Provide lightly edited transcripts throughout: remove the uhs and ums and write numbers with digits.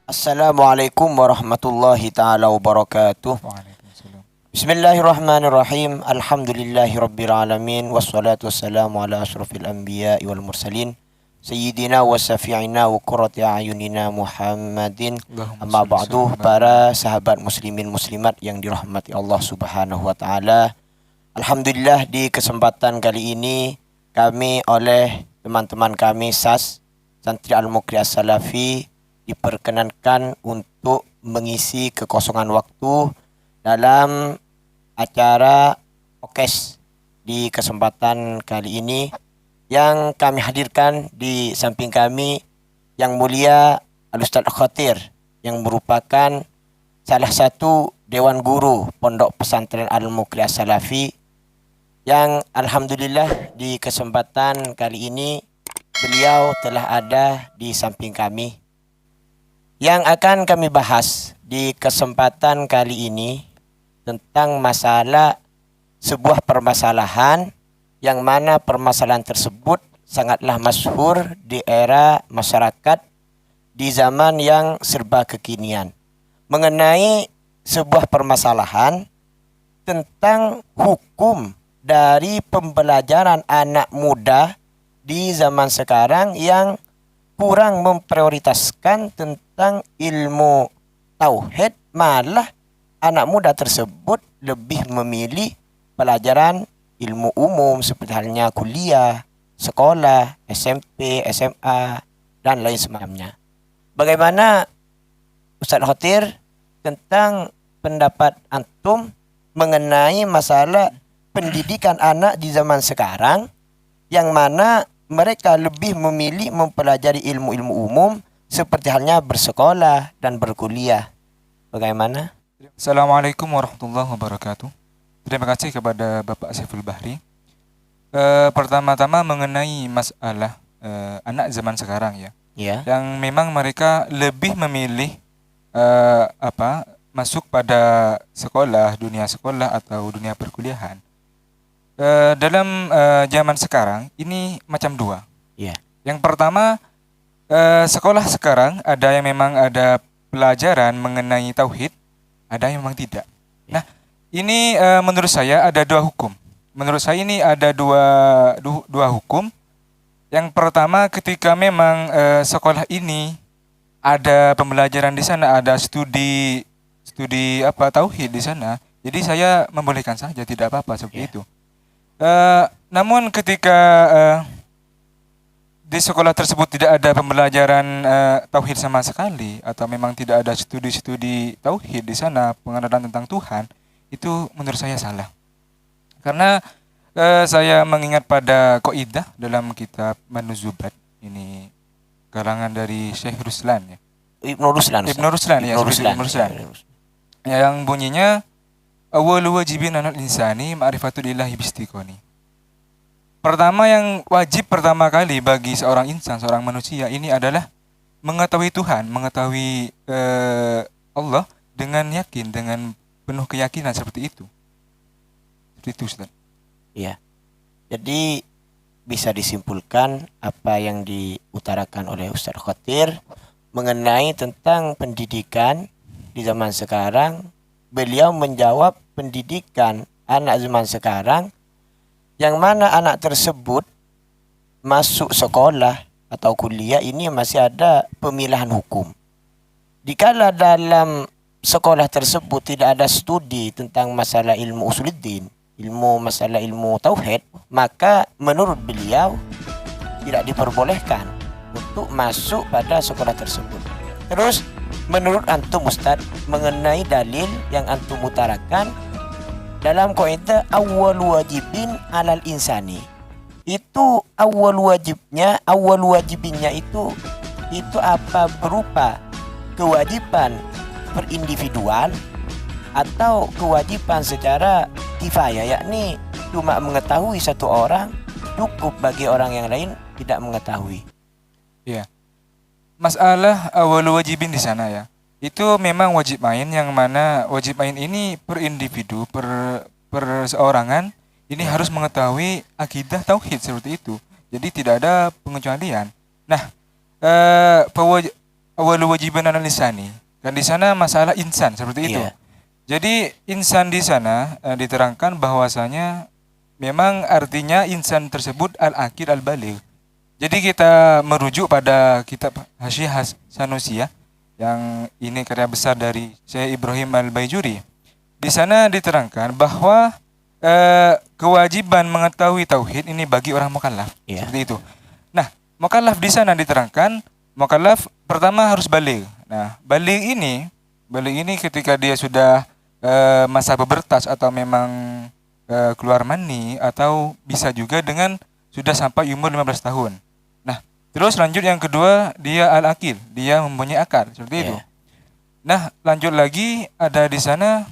Assalamualaikum warahmatullahi taala wabarakatuh. Waalaikumsalam. Bismillahirrahmanirrahim. Alhamdulillahirabbil alamin wassalatu wassalamu ala asyrofil anbiya'i wal mursalin sayyidina wa syafi'ina wa qurrati a'yunina Muhammadin. Allahumma Amma sholli wa sallim ba'du, wa barik para alaihi. sahabat muslimin muslimat yang dirahmati Allah Subhanahu wa taala. Alhamdulillah, di kesempatan kali ini kami oleh teman-teman kami SAS Santri Al-Mukri As-Salafi diperkenankan untuk mengisi kekosongan waktu dalam acara OKES di kesempatan kali ini, yang kami hadirkan di samping kami Yang Mulia Al-Ustaz Khatir, yang merupakan salah satu Dewan Guru Pondok Pesantren Al-Mukri As-Salafi, yang alhamdulillah di kesempatan kali ini beliau telah ada di samping kami. Yang akan kami bahas di kesempatan kali ini tentang masalah sebuah permasalahan yang mana permasalahan tersebut sangatlah masyhur di era masyarakat di zaman yang serba kekinian, mengenai sebuah permasalahan tentang hukum dari pembelajaran anak muda di zaman sekarang yang kurang memprioritaskan tentang ilmu tauhid, malah anak muda tersebut lebih memilih pelajaran ilmu umum seperti halnya kuliah, sekolah, SMP, SMA, dan lain semacamnya. Bagaimana Ustaz Khatir tentang pendapat antum mengenai masalah pendidikan anak di zaman sekarang, yang mana mereka lebih memilih mempelajari ilmu-ilmu umum seperti halnya bersekolah dan berkuliah? Bagaimana? Assalamualaikum warahmatullahi wabarakatuh. Terima kasih kepada Bapak Saiful Bahri. Pertama-tama mengenai masalah anak zaman sekarang ya, Ya. yang memang mereka lebih memilih masuk pada dunia sekolah atau dunia perkuliahan. Dalam zaman sekarang ini macam dua. Ya. Yang pertama, sekolah sekarang ada yang memang ada pelajaran mengenai tauhid, ada yang memang tidak. Nah, ini menurut saya ada dua hukum. Menurut saya ini ada dua hukum. Yang pertama, ketika memang sekolah ini ada pembelajaran di sana, ada studi tauhid di sana, jadi saya membolehkan saja, tidak apa-apa seperti itu. Namun ketika di sekolah tersebut tidak ada pembelajaran tauhid sama sekali, atau memang tidak ada studi-studi tauhid di sana, pengenalan tentang Tuhan, itu menurut saya salah. Karena saya mengingat pada kaidah dalam kitab Manuzubat, ini karangan dari Syekh Ruslan ya. Ibnu Ruslan. Ibnu Ruslan ya, Ibnu Ruslan. Yang bunyinya awwalu wajibin anal insani ma'rifatul ilahi bistiqoni. Pertama, yang wajib pertama kali bagi seorang insan, seorang manusia ini adalah mengetahui Tuhan, mengetahui Allah dengan yakin, dengan penuh keyakinan seperti itu. Seperti itu, Ustaz. Iya. Jadi bisa disimpulkan apa yang diutarakan oleh Ustaz Khatir mengenai tentang pendidikan di zaman sekarang. Beliau menjawab pendidikan anak zaman sekarang, yang mana anak tersebut masuk sekolah atau kuliah ini masih ada pemilihan hukum. Dikala dalam sekolah tersebut tidak ada studi tentang masalah ilmu usuluddin, masalah ilmu tauhid, maka menurut beliau tidak diperbolehkan untuk masuk pada sekolah tersebut. Terus menurut antum Ustaz, mengenai dalil yang antum utarakan dalam kaidah awwal wajibin alal insani, itu awal wajibinnya itu apa, berupa kewajiban berindividual atau kewajiban secara kifayah, yakni cuma mengetahui satu orang cukup bagi orang yang lain tidak mengetahui. Iya. Masalah awal wajibin di sana ya, itu memang wajib main, yang mana wajib main ini per individu, per seorangan ini harus mengetahui akidah tauhid seperti itu. Jadi tidak ada pengecualian. Nah, awwalu wajiban 'alal insani. Dan di sana masalah insan seperti itu. Iya. Jadi insan di sana diterangkan bahwasanya memang artinya insan tersebut al-aqil al-baligh. Jadi kita merujuk pada kitab Hasyiah Sanusi ya, yang ini karya besar dari Syekh Ibrahim Al-Baijuri. Di sana diterangkan bahwa kewajiban mengetahui tauhid ini bagi orang mukallaf. Iya. Seperti itu. Nah, mukallaf di sana diterangkan mukallaf pertama harus baligh. Nah, baligh ini ketika dia sudah masa pubertas atau memang keluar mani, atau bisa juga dengan sudah sampai umur 15 tahun. Nah, terus lanjut yang kedua, dia al-aqil, dia mempunyai akal, seperti itu. Iya. Nah, lanjut lagi ada di sana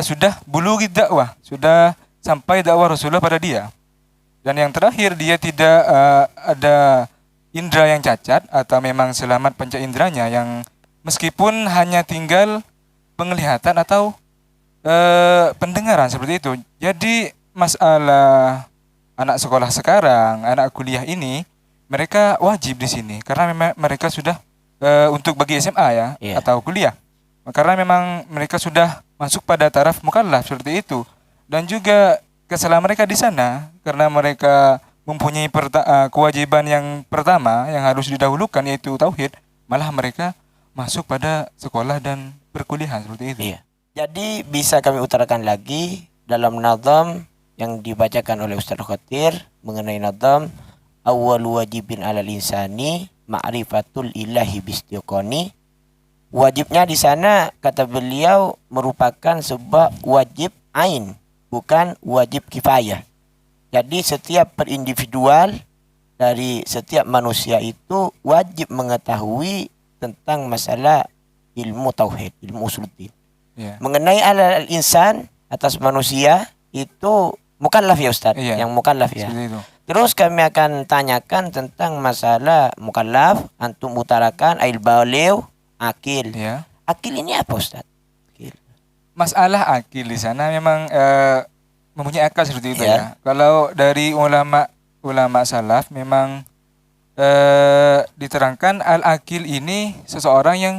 sudah bulughi dakwah, sudah sampai dakwah Rasulullah pada dia. Dan yang terakhir, dia tidak ada indera yang cacat atau memang selamat panca inderanya, yang meskipun hanya tinggal penglihatan atau pendengaran, seperti itu. Jadi masalah anak sekolah sekarang, anak kuliah ini, mereka wajib di sini karena memang mereka sudah untuk bagi SMA ya, Iya. atau kuliah. Karena memang mereka sudah masuk pada taraf mukallaf, seperti itu. Dan juga kesalahan mereka di sana karena mereka mempunyai kewajiban yang pertama yang harus didahulukan, yaitu tauhid, malah mereka masuk pada sekolah dan perkuliahan, seperti itu. Iya. Jadi bisa kami utarakan lagi dalam nazam yang dibacakan oleh Ustaz Khatir mengenai nazam awwalu wajibin 'alal insani ma'rifatul ilahi bistiqoni. Wajibnya di sana kata beliau merupakan sebuah wajib ain, bukan wajib kifayah. Jadi setiap perindividual dari setiap manusia itu wajib mengetahui tentang masalah ilmu tauhid, ilmu usuluddin. Iya. Mengenai al-insan atas manusia itu mukallaf ya Ustaz, Iya. yang mukallaf ya. Seperti itu. Terus kami akan tanyakan tentang masalah mukallaf, antum utarakan ail baligh, akil. Ya. Akil ini apa Ustaz? Akil. Masalah akil di sana memang mempunyai akal, seperti itu Ya. ya. Kalau dari ulama salaf memang diterangkan al-akil ini seseorang yang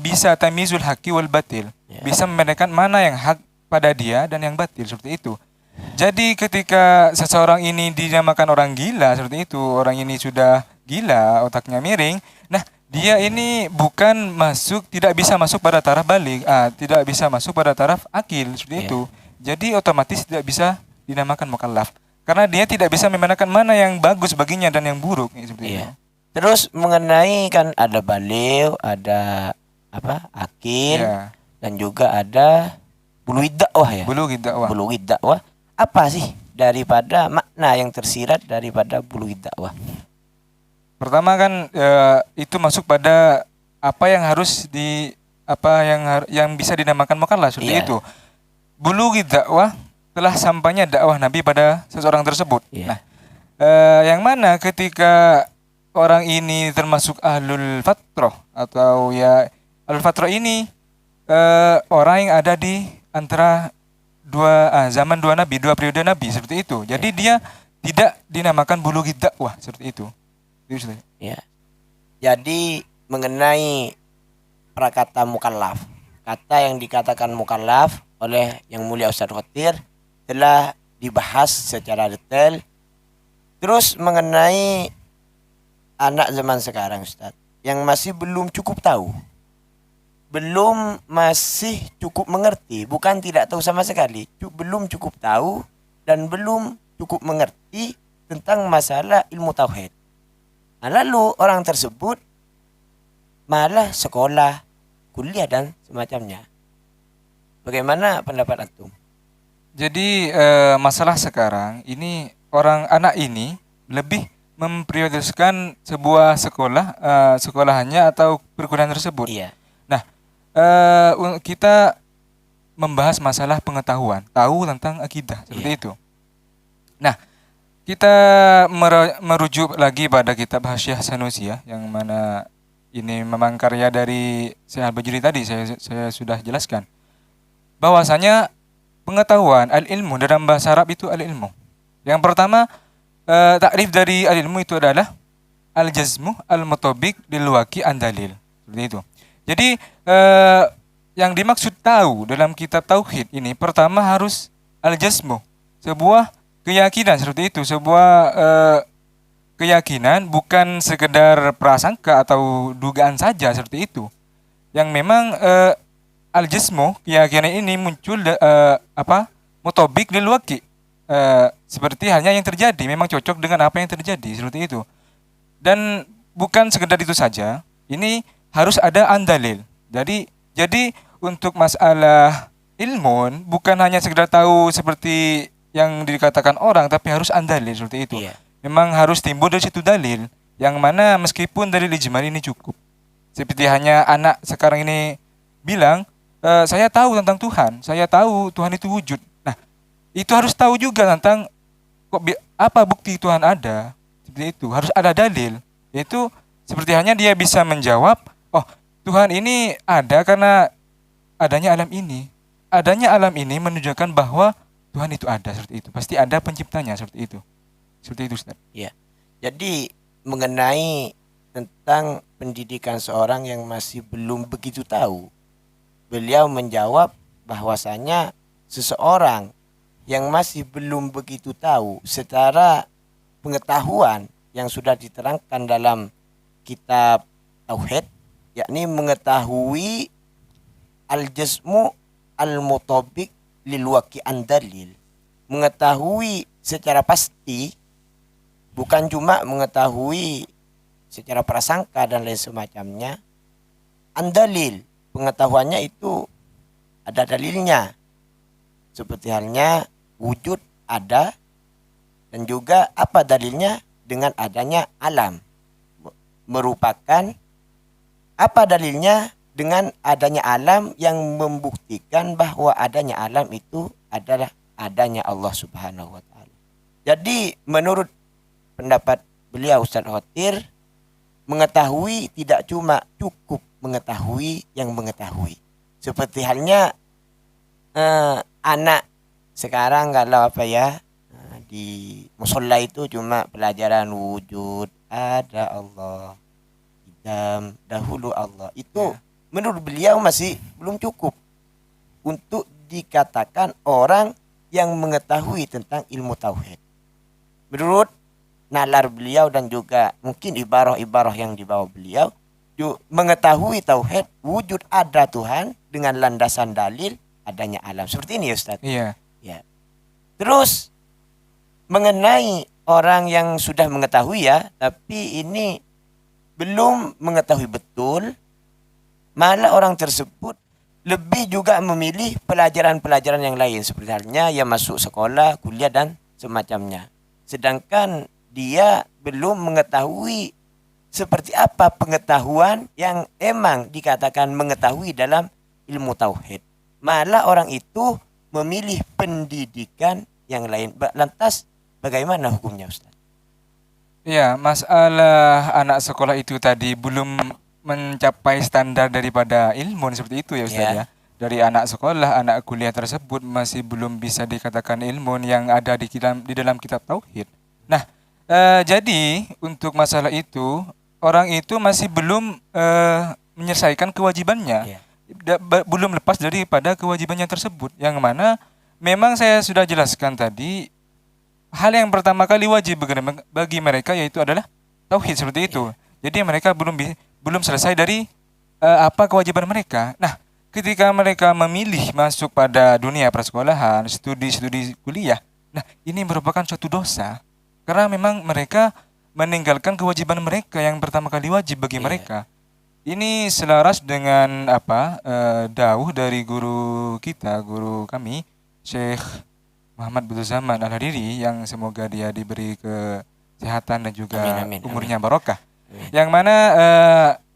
bisa tamyizul haqqi wal batil. Ya. Bisa membedakan mana yang hak pada dia dan yang batil, seperti itu. Jadi ketika seseorang ini dinamakan orang gila, seperti itu, orang ini sudah gila, otaknya miring, nah dia ini tidak bisa masuk pada taraf baligh, tidak bisa masuk pada taraf akil, seperti Iya. itu. Jadi otomatis tidak bisa dinamakan mukallaf karena dia tidak bisa membedakan mana yang bagus baginya dan yang buruk, seperti itu. Iya. Terus mengenai kan ada baligh, ada akil, Ya. dan juga ada bulughid dakwah ya. Bulughi dakwah. Bulughid dakwah apa sih daripada makna yang tersirat daripada bulughid dakwah? Pertama kan itu masuk pada apa yang harus yang bisa dinamakan mukallaf, seperti Iya. itu. Bulughi dakwah telah sampainya dakwah Nabi pada seseorang tersebut. Iya. Nah, yang mana ketika orang ini termasuk ahlul fatrah, atau ya ahlul fatrah ini orang yang ada di antara zaman dua nabi, dua periode nabi, seperti itu. Jadi dia tidak dinamakan bulughi dakwah, seperti itu. Itu sudah. Ya. Jadi mengenai prakata mukallaf, kata yang dikatakan mukallaf oleh Yang Mulia Ustaz Khatir telah dibahas secara detail. Terus mengenai anak zaman sekarang Ustaz, yang masih belum cukup tahu, masih cukup mengerti, bukan tidak tahu sama sekali, belum cukup tahu dan belum cukup mengerti tentang masalah ilmu tauhid. Nah, lalu orang tersebut malah sekolah, kuliah dan semacamnya. Bagaimana pendapat antum? Jadi masalah sekarang ini anak ini lebih memprioritaskan sebuah sekolahannya atau perkuliahan tersebut. Iya. Nah, kita membahas masalah pengetahuan, tahu tentang akidah, seperti Iya. itu. Nah, kita merujuk lagi pada kitab Hasyiah Sanusi ya, yang mana ini memang karya dari Syekh Al-Bajuri tadi saya sudah jelaskan. Bahwasanya pengetahuan al-ilmu dalam bahasa Arab itu al-ilmu. Yang pertama, takrif dari al-ilmu itu adalah al-jazmu al-mutabiq lil waqi' an dalil. Seperti itu. Jadi yang dimaksud tahu dalam kitab tauhid ini pertama harus al-jazmu, sebuah keyakinan seperti itu, sebuah keyakinan, bukan sekedar prasangka atau dugaan saja seperti itu. Yang memang al-jismu, keyakinan ini muncul mutobik lil waqi', seperti halnya yang terjadi, memang cocok dengan apa yang terjadi seperti itu. Dan bukan sekedar itu saja, ini harus ada andalil. Jadi untuk masalah ilmun bukan hanya sekedar tahu seperti yang dikatakan orang, tapi harus andalil seperti itu. Iya. Memang harus timbul dari situ dalil, yang mana meskipun dalil ijmal ini cukup. Seperti hanya anak sekarang ini bilang, saya tahu tentang Tuhan, saya tahu Tuhan itu wujud. Nah, itu harus tahu juga tentang apa bukti Tuhan ada. Seperti itu, harus ada dalil. Yaitu seperti hanya dia bisa menjawab, oh Tuhan ini ada karena adanya alam ini. Adanya alam ini menunjukkan bahwa Tuhan itu ada, seperti itu. Pasti ada penciptanya, seperti itu. Seperti itu, Ustaz. Ya. Jadi mengenai tentang pendidikan seorang yang masih belum begitu tahu, beliau menjawab bahwasanya seseorang yang masih belum begitu tahu secara pengetahuan yang sudah diterangkan dalam kitab tauhid, yakni mengetahui al-jazmu al-mutabiq lil waqi'an dalil, mengetahui secara pasti, bukan cuma mengetahui secara prasangka dan lain semacamnya. Andalil, pengetahuannya itu ada dalilnya. Seperti halnya wujud ada, dan juga apa dalilnya dengan adanya alam. Merupakan apa dalilnya dengan adanya alam yang membuktikan bahwa adanya alam itu adalah adanya Allah Subhanahu wa taala. Jadi menurut pendapat beliau Ustaz Khotir, mengetahui tidak cuma cukup mengetahui yang mengetahui. Seperti halnya anak sekarang kalau di musola itu cuma pelajaran wujud ada Allah, idam dahulu Allah. Itu menurut beliau masih belum cukup untuk dikatakan orang yang mengetahui tentang ilmu tauhid. Menurut nalar beliau dan juga mungkin ibarah-ibarah yang dibawa beliau, mengetahui tauhid, wujud ada Tuhan dengan landasan dalil adanya alam. Seperti ini ya Ustaz. Iya. Ya. Terus mengenai orang yang sudah mengetahui tapi ini belum mengetahui betul, malah orang tersebut lebih juga memilih pelajaran-pelajaran yang lain, seperti halnya yang masuk sekolah, kuliah dan semacamnya. Sedangkan dia belum mengetahui seperti apa pengetahuan yang emang dikatakan mengetahui dalam ilmu tauhid. Malah orang itu memilih pendidikan yang lain. Lantas bagaimana hukumnya Ustaz? Ya, masalah anak sekolah itu tadi belum mencapai standar daripada ilmu seperti itu ya Ustaz ya. Dari anak sekolah, anak kuliah tersebut masih belum bisa dikatakan ilmu yang ada di dalam kitab tauhid. Nah, jadi untuk masalah itu orang itu masih belum menyelesaikan kewajibannya. Belum lepas daripada kewajibannya tersebut, yang mana memang saya sudah jelaskan tadi, hal yang pertama kali wajib bagi mereka yaitu adalah tauhid, seperti itu. Jadi mereka belum selesai dari apa kewajiban mereka. Nah, ketika mereka memilih masuk pada dunia persekolahan, studi kuliah, nah ini merupakan suatu dosa karena memang mereka meninggalkan kewajiban mereka yang pertama kali wajib bagi mereka. Ini selaras dengan dawuh dari guru kami, Syekh Muhammad Abdul Zaman Al-Hariri, yang semoga dia diberi kesehatan dan juga umurnya barokah. Yang mana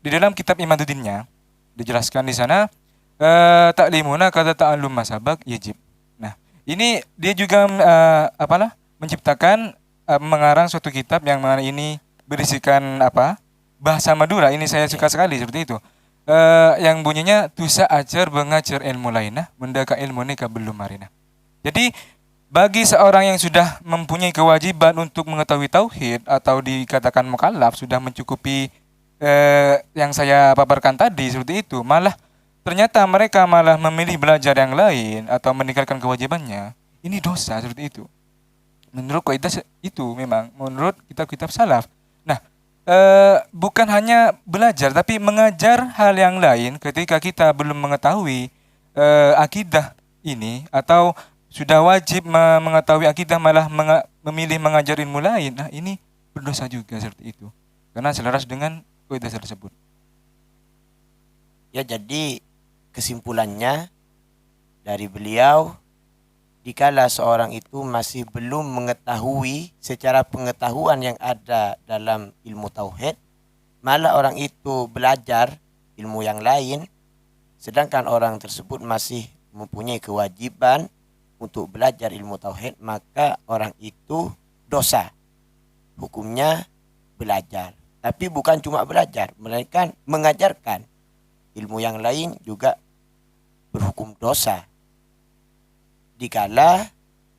di dalam kitab Imaduddinnya dijelaskan di sana taklimuna kata ta'allum masabak yajib. Nah, ini dia juga menciptakan mengarang suatu kitab yang mana ini berisikan bahasa Madura. Ini saya suka sekali seperti itu. Yang bunyinya tusa ajar bengajar ilmu lainah mendaka ilmu nikah belum marina. Jadi bagi seorang yang sudah mempunyai kewajiban untuk mengetahui tauhid atau dikatakan mukallaf sudah mencukupi yang saya paparkan tadi seperti itu, malah ternyata mereka malah memilih belajar yang lain atau meninggalkan kewajibannya, ini dosa seperti itu. Menurut kaidah itu memang menurut kitab-kitab salaf. Nah, bukan hanya belajar tapi mengajar hal yang lain ketika kita belum mengetahui akidah ini atau sudah wajib mengetahui akidah malah memilih mengajar ilmu lain. Nah, ini berdosa juga seperti itu. Karena selaras dengan kaidah tersebut. Ya, jadi kesimpulannya dari beliau, dikala seorang itu masih belum mengetahui secara pengetahuan yang ada dalam ilmu tauhid, malah orang itu belajar ilmu yang lain, sedangkan orang tersebut masih mempunyai kewajiban untuk belajar ilmu tauhid, maka orang itu dosa. Hukumnya belajar. Tapi bukan cuma belajar, melainkan mengajarkan ilmu yang lain juga berhukum dosa, dikala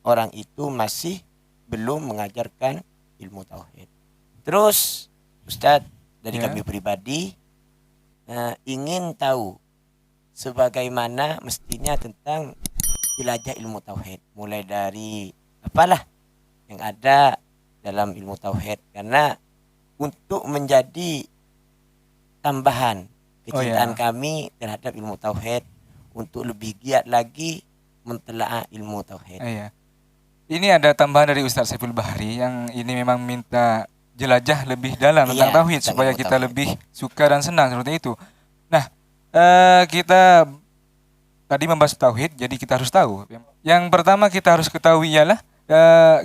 orang itu masih belum mengajarkan ilmu tauhid. Terus Ustadz, dari kami pribadi ingin tahu sebagaimana mestinya tentang jelajah ilmu tauhid, mulai dari apalah yang ada dalam ilmu tauhid, karena untuk menjadi tambahan kecintaan kami terhadap ilmu tauhid, untuk lebih giat lagi mentelaah ilmu tauhid. Iya. Ini ada tambahan dari Ustaz Saiful Bahri yang ini memang minta jelajah lebih dalam tentang tauhid supaya kita lebih suka dan senang seperti itu. Nah, kita tadi membahas tauhid, jadi kita harus tahu. Yang pertama kita harus ketahui ialah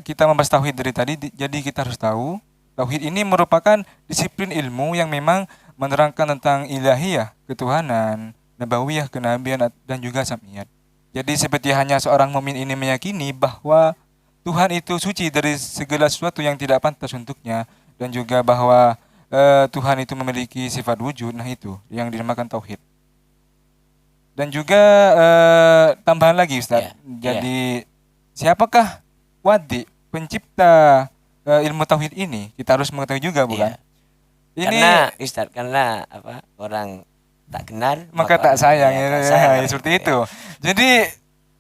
kita membahas tauhid dari tadi, jadi kita harus tahu tauhid ini merupakan disiplin ilmu yang memang menerangkan tentang ilahiyah, ketuhanan, nabawiyah, kenabian dan juga sam'iyat. Jadi seperti hanya seorang mukmin ini meyakini bahwa Tuhan itu suci dari segala sesuatu yang tidak pantas untuknya, dan juga bahwa Tuhan itu memiliki sifat wujud. Nah, itu yang dinamakan tauhid. Dan juga tambahan lagi Ustaz. Jadi siapakah wadi pencipta ilmu tauhid ini? Kita harus mengetahui juga, bukan? Ini karena Ustaz, karena apa? Orang tak kenal maka tak sayang, seperti itu. Jadi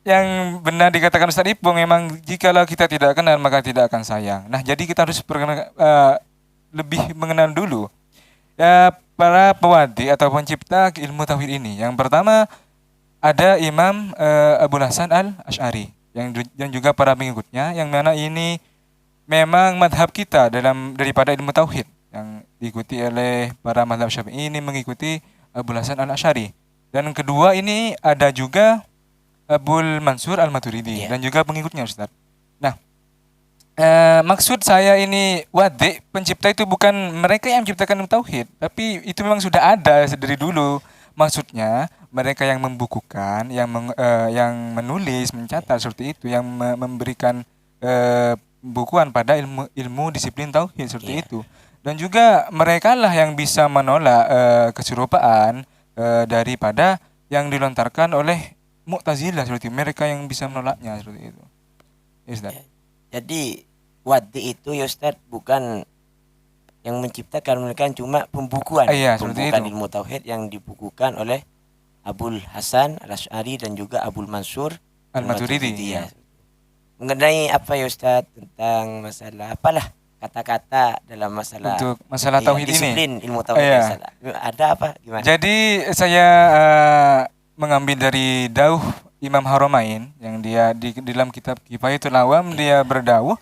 yang benar dikatakan Ustaz Ipung, memang jikalau kita tidak kenal maka tidak akan sayang. Nah, jadi kita harus lebih mengenal dulu para pewadi atau pencipta ilmu tauhid ini. Yang pertama ada Imam Abul Hasan Al-Asy'ari yang juga para pengikutnya, yang mana ini memang madhab kita daripada ilmu tauhid yang diikuti oleh para madhab Syafi'i ini mengikuti Abul Hasan Al-Asy'ari. Dan kedua ini ada juga Abul Mansur Al-Maturidi dan juga pengikutnya, Ustaz. Nah, maksud saya ini wadi pencipta itu bukan mereka yang menciptakan tauhid, tapi itu memang sudah ada dari dulu. Maksudnya mereka yang membukukan, yang menulis, mencatat seperti itu, yang memberikan bukuan pada ilmu disiplin tauhid seperti itu. Dan juga mereka lah yang bisa menolak keserupaan daripada yang dilontarkan oleh Mu'tazilah seperti itu. Mereka yang bisa menolaknya seperti itu. Ya, Ustaz. Jadi wadi itu ya Ustaz bukan yang menciptakan, mereka cuma pembukuan. Pembukuan ilmu tauhid yang dibukukan oleh Abul Hasan Al-Asy'ari dan juga Abul Mansur Al-Maturidi. Ya. Mengenai apa ya Ustaz tentang masalah apalah kata-kata dalam masalah untuk masalah tauhid disiplin ini. ilmu tauhid ada apa gimana? Jadi saya mengambil dari dauh Imam Haramain yang dia di dalam kitab Kifayatul Awam, dia berdauh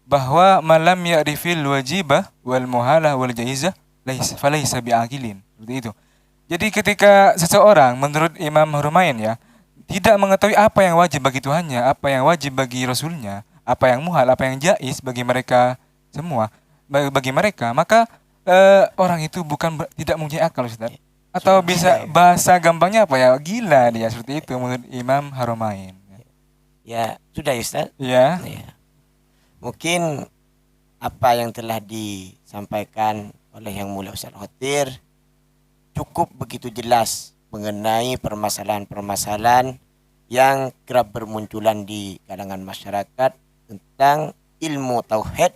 bahwa malam ya'rifil wajibah wal muhalah wal jaizah falaisa bi'aqilin. Seperti itu. Jadi ketika seseorang menurut Imam Haramain ya tidak mengetahui apa yang wajib bagi Tuhannya, apa yang wajib bagi Rasulnya, apa yang muhal, apa yang jaiz bagi mereka semua, bagi mereka, maka orang itu tidak mempunyai akal, Ustaz. Atau bisa bahasa gampangnya apa ya? Gila dia, seperti itu menurut Imam Haramain. Ya, sudah Ustaz? Ya. Mungkin apa yang telah disampaikan oleh Yang Mulia Ustaz Khotir cukup begitu jelas mengenai permasalahan-permasalahan yang kerap bermunculan di kalangan masyarakat tentang ilmu tauhid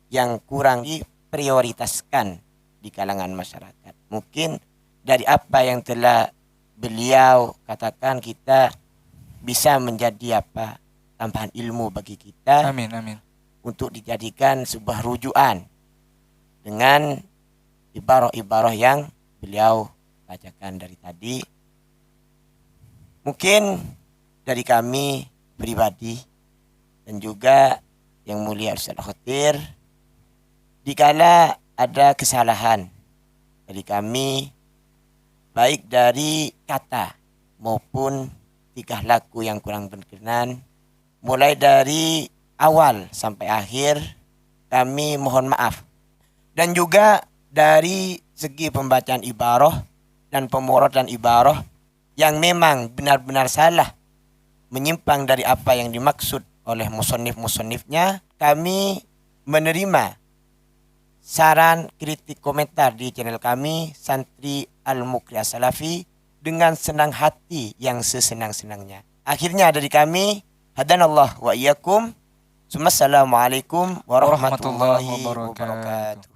yang kurang diprioritaskan di kalangan masyarakat. Mungkin dari apa yang telah beliau katakan, kita bisa menjadi tambahan ilmu bagi kita. Amin, amin. Untuk dijadikan sebuah rujukan dengan ibarah-ibarah yang beliau bacakan dari tadi. Mungkin dari kami pribadi dan juga yang mulia Ustaz Khotir, dikala ada kesalahan dari kami, baik dari kata maupun tingkah laku yang kurang berkenan, mulai dari awal sampai akhir, kami mohon maaf. Dan juga dari segi pembacaan ibarah dan pemorotan ibarah yang memang benar-benar salah, menyimpang dari apa yang dimaksud oleh musannif-musannifnya, kami menerima saran, kritik, komentar di channel kami Santri Al-Muqri As-Salafi dengan senang hati yang sesenang-senangnya. Akhirnya dari kami, hadanallah wa iyyakum. Assalamualaikum warahmatullahi wabarakatuh.